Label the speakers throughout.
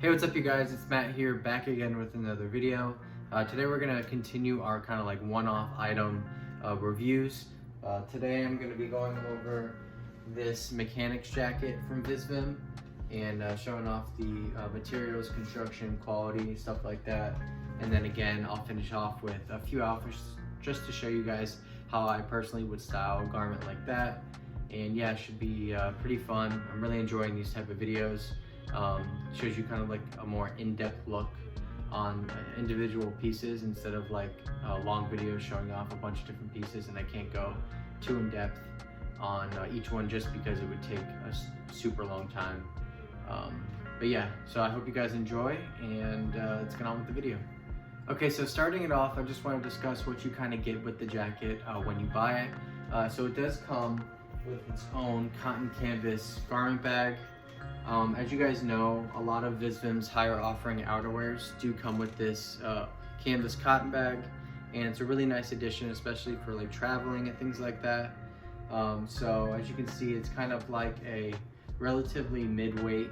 Speaker 1: Hey, what's up you guys? It's Matt here, back again with another video. Today we're going to continue our kind of like one-off item reviews. Today I'm going to be going over this mechanics jacket from Visvim and showing off the materials, construction, quality, stuff like that. And then again, I'll finish off with a few outfits just to show you guys how I personally would style a garment like that. And yeah, it should be pretty fun. I'm really enjoying these type of videos. Shows you kind of like a more in-depth look on individual pieces instead of like long videos showing off a bunch of different pieces, and I can't go too in-depth on each one just because it would take a super long time. But yeah, so I hope you guys enjoy, and let's get on with the video. Okay, so starting it off, I just want to discuss what you kind of get with the jacket when you buy it. So it does come with its own cotton canvas garment bag. As you guys know, a lot of Visvim's higher offering outerwears do come with this canvas cotton bag, and it's a really nice addition, especially for like traveling and things like that. So as you can see, it's kind of like a relatively mid-weight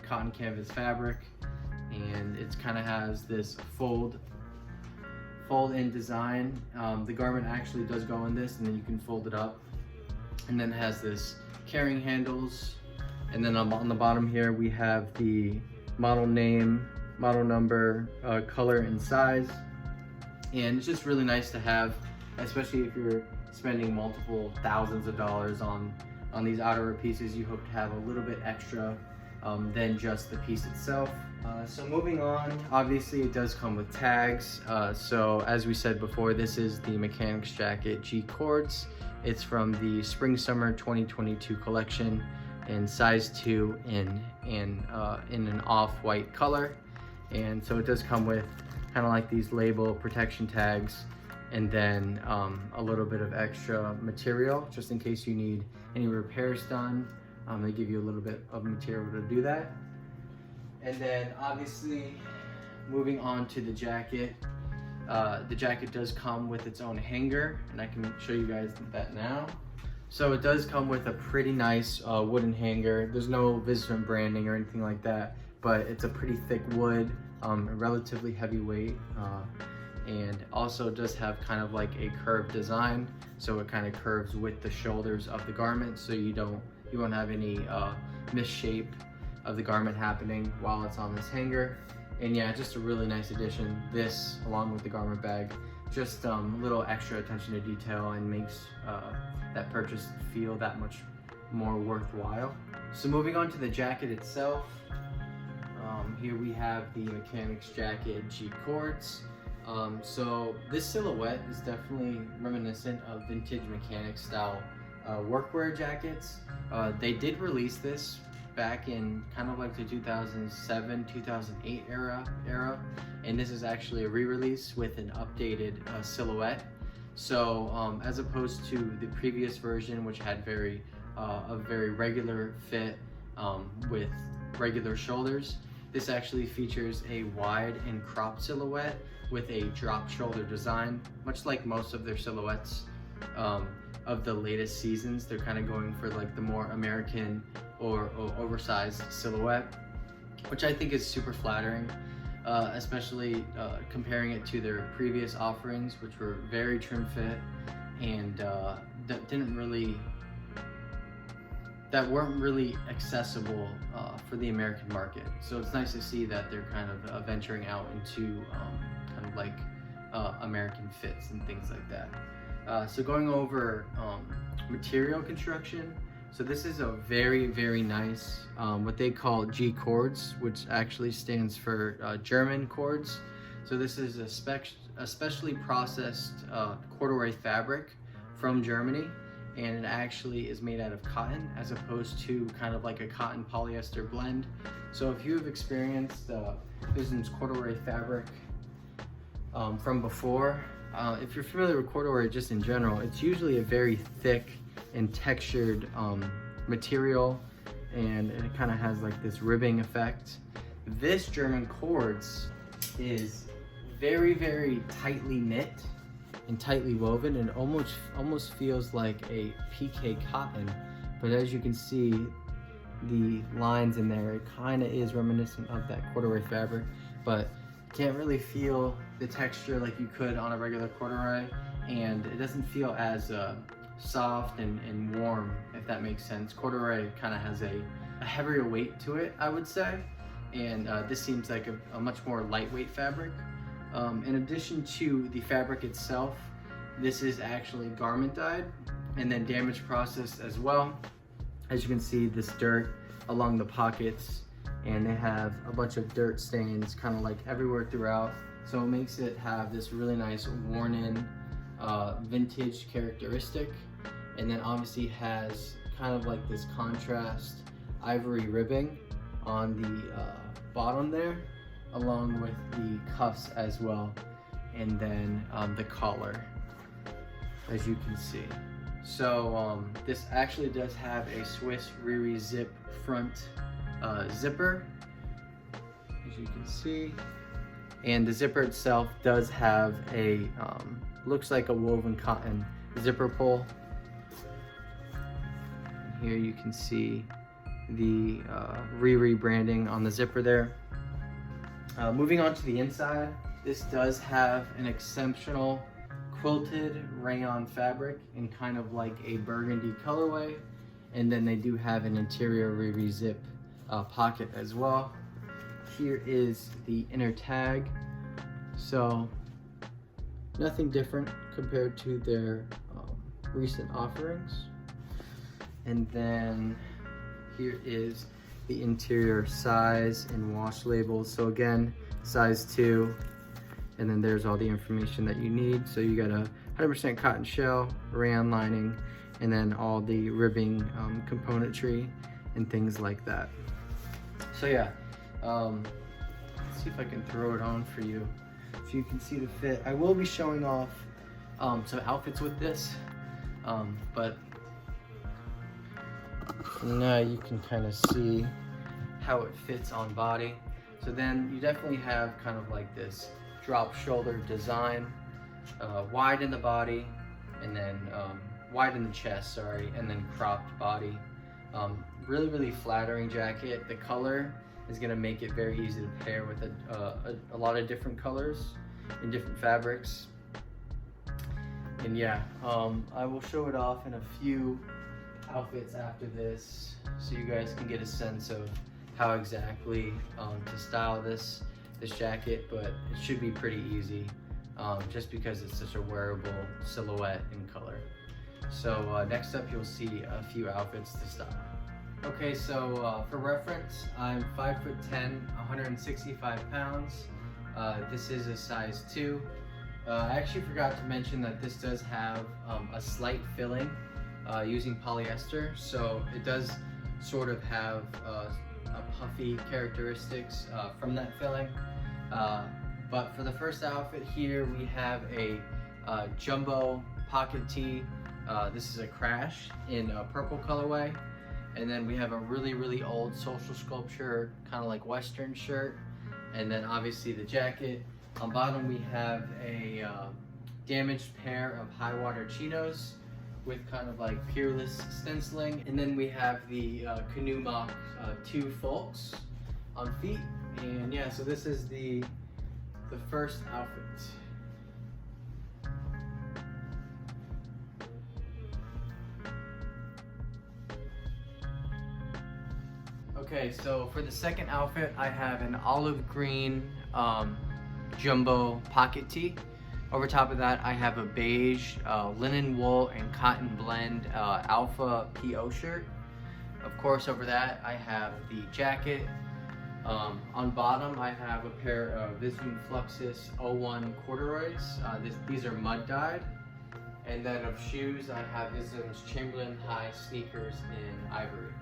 Speaker 1: cotton canvas fabric, and it kind of has this fold-in design. The garment actually does go in this, and then you can fold it up, and then it has this carrying handles. And then on the bottom here, we have the model name, model number, color and size. And it's just really nice to have, especially if you're spending multiple thousands of dollars on these outerwear pieces. You hope to have a little bit extra than just the piece itself. So moving on, obviously it does come with tags. So as we said before, this is the mechanics jacket G.Cords. It's from the Spring Summer 2022 collection, in size 2 in an off-white color. And so it does come with kind of like these label protection tags, and then a little bit of extra material just in case you need any repairs done. They give you a little bit of material to do that. And then obviously moving on to the jacket does come with its own hanger, and I can show you guys that now. So it does come with a pretty nice wooden hanger. There's no Visvim branding or anything like that, but it's a pretty thick wood, relatively heavyweight, and also does have kind of like a curved design. So it kind of curves with the shoulders of the garment, so you won't have any misshape of the garment happening while it's on this hanger. And yeah, just a really nice addition. This, along with the garment bag, just a little extra attention to detail, and makes that purchase feel that much more worthwhile. So moving on to the jacket itself, here we have the mechanics jacket G.Cords. So this silhouette is definitely reminiscent of vintage mechanics style workwear jackets. They did release this back in kind of like the 2007, 2008 era, and this is actually a re-release with an updated silhouette. So as opposed to the previous version, which had a very regular fit with regular shoulders, this actually features a wide and cropped silhouette with a drop shoulder design, much like most of their silhouettes of the latest seasons. They're kind of going for like the more American or oversized silhouette, which I think is super flattering, especially comparing it to their previous offerings, which were very trim fit and that weren't really accessible for the American market. So it's nice to see that they're kind of venturing out into kind of like American fits and things like that. So going over material construction, so this is a very, very nice, what they call G.Cords, which actually stands for German cords. So this is a specially processed corduroy fabric from Germany, and it actually is made out of cotton as opposed to kind of like a cotton polyester blend. So if you have experienced Visvim's corduroy fabric from before, if you're familiar with corduroy just in general, it's usually a very thick and textured material, and it kind of has like this ribbing effect. This German cords is very, very tightly knit and tightly woven, and almost feels like a PK cotton. But as you can see, the lines in there, it kind of is reminiscent of that corduroy fabric, but can't really feel the texture like you could on a regular corduroy, and it doesn't feel as soft and warm, if that makes sense. Corduroy kind of has a heavier weight to it, I would say, and this seems like a much more lightweight fabric. In addition to the fabric itself, this is actually garment dyed and then damage processed as well. As you can see, this dirt along the pockets, and they have a bunch of dirt stains kind of like everywhere throughout, so it makes it have this really nice worn in vintage characteristic. And then obviously has kind of like this contrast ivory ribbing on the bottom there, along with the cuffs as well, and then the collar, as you can see. So this actually does have a Swiss Riri zip front zipper, as you can see, and the zipper itself does have a looks like a woven cotton zipper pull. And here you can see the Riri branding on the zipper there. Moving on to the inside, this does have an exceptional quilted rayon fabric in kind of like a burgundy colorway, and then they do have an interior Riri zip pocket as well. Here is the inner tag, so nothing different compared to their recent offerings. And then here is the interior size and wash labels. So again, size 2, and then there's all the information that you need. So you got a 100% cotton shell, rayon lining, and then all the ribbing componentry and things like that. So yeah, let's see if I can throw it on for you so you can see the fit. I will be showing off some outfits with this, but now you can kind of see how it fits on body. So then you definitely have kind of like this drop shoulder design, wide in the body, and then wide in the chest, sorry, and then cropped body. Really flattering jacket. The color is gonna make it very easy to pair with a lot of different colors in different fabrics. And yeah, I will show it off in a few outfits after this, so you guys can get a sense of how exactly to style this jacket, but it should be pretty easy, just because it's such a wearable silhouette and color. So next up, you'll see a few outfits to style. Okay, so for reference, I'm 5'10", 165 pounds. This is a size 2. I actually forgot to mention that this does have a slight filling using polyester, so it does sort of have a puffy characteristics from that filling. But for the first outfit here, we have a jumbo pocket tee. This is a crash in a purple colorway. And then we have a really old social sculpture, kind of like Western shirt. And then obviously the jacket. On bottom we have a damaged pair of high water chinos with kind of like peerless stenciling. And then we have the Canoe Mock 2 Folks on feet. And yeah, so this is the first outfit. Okay, so for the second outfit, I have an olive green jumbo pocket tee. Over top of that, I have a beige linen wool and cotton blend alpha PO shirt. Of course, over that, I have the jacket. On bottom, I have a pair of Visvim Fluxus 01 corduroys. These are mud dyed. And then of shoes, I have Visvim's Chamberlain High sneakers in ivory.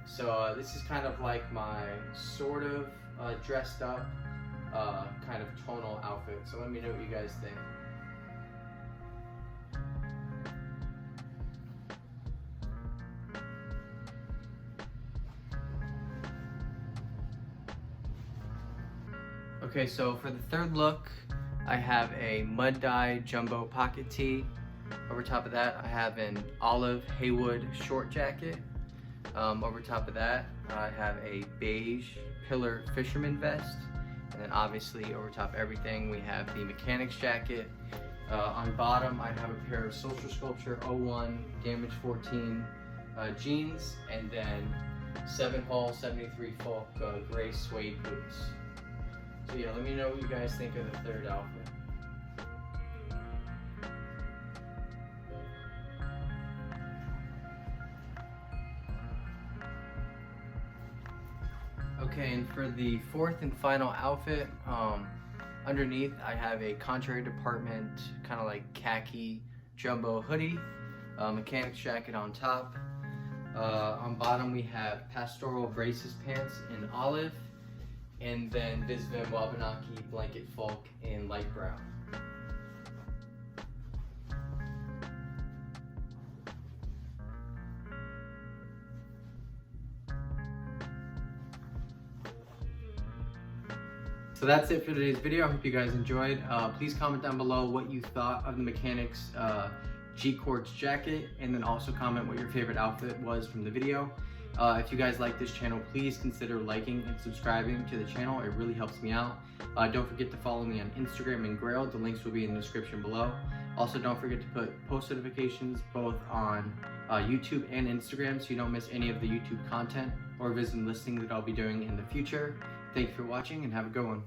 Speaker 1: So this is kind of like my sort of dressed up kind of tonal outfit. So let me know what you guys think. Okay, so for the third look, I have a mud dye jumbo pocket tee. Over top of that, I have an olive Haywood short jacket. Over top of that, I have a beige pillar fisherman vest. And then obviously over top of everything, we have the mechanic's jacket. On bottom, I have a pair of Social Sculpture 01 Damage 14 jeans, and then 7 Hall 73 Folk gray suede boots. So yeah, let me know what you guys think of the third outfit. Okay, and for the fourth and final outfit, underneath I have a contrary department, kind of like khaki jumbo hoodie, mechanic's jacket on top. On bottom we have pastoral braces pants in olive, and then Visvim Wabanaki blanket folk in light brown. So that's it for today's video. I hope you guys enjoyed. Please comment down below what you thought of the mechanic's G.Cords jacket, and then also comment what your favorite outfit was from the video. If you guys like this channel, please consider liking and subscribing to the channel. It really helps me out. Don't forget to follow me on Instagram and Grail. The links will be in the description below. Also, don't forget to put post notifications both on YouTube and Instagram so you don't miss any of the YouTube content or Visvim listing that I'll be doing in the future. Thank you for watching and have a good one.